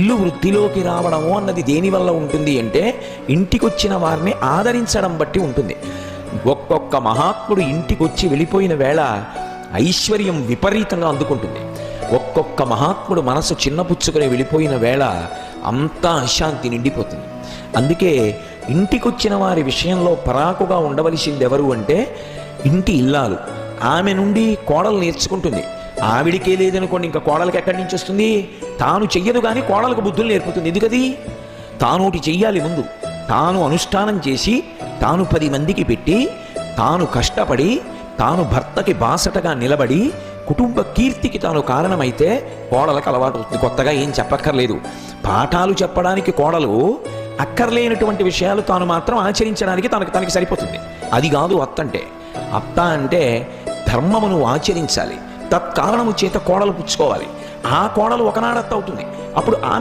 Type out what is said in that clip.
ఇల్లు వృద్ధిలోకి రావడము అన్నది దేనివల్ల ఉంటుంది అంటే ఇంటికొచ్చిన వారిని ఆదరించడం బట్టి ఉంటుంది. ఒక్కొక్క మహాత్ముడు ఇంటికొచ్చి వెళ్ళిపోయిన వేళ ఐశ్వర్యం విపరీతంగా అందుకుంటుంది. ఒక్కొక్క మహాత్ముడు మనసు చిన్నపుచ్చుకొని వెళ్ళిపోయిన వేళ అంతా అశాంతి నిండిపోతుంది. అందుకే ఇంటికొచ్చిన వారి విషయంలో పరాకుగా ఉండవలసింది ఎవరు అంటే ఇంటి ఇల్లాలు. ఆమె నుండి కోడలు నేర్చుకుంటుంది. ఆవిడికే లేదనుకోండి, ఇంకా కోడలికి ఎక్కడి నుంచి వస్తుంది? తాను చెయ్యదు కానీ కోడలకు బుద్ధులు నేర్పుతుంది. ఎందుకది? తానోటి చెయ్యాలి ముందు. తాను అనుష్ఠానం చేసి తాను 10 మందికి పెట్టి తాను కష్టపడి తాను భర్తకి బాసటగా నిలబడి కుటుంబ కీర్తికి తాను కారణమైతే కోడలకు అలవాటు అవుతుంది. కొత్తగా ఏం చెప్పక్కర్లేదు. పాఠాలు చెప్పడానికి కోడలు అక్కర్లేనటువంటి విషయాలు తాను మాత్రం ఆచరించడానికి తనకి సరిపోతుంది. అది కాదు అత్త అంటే. అత్త అంటే ధర్మమును ఆచరించాలి. తత్కారణము చేత కోడలు పుచ్చుకోవాలి. ఆ కోడలు ఒకనాడత్త అవుతుంది. అప్పుడు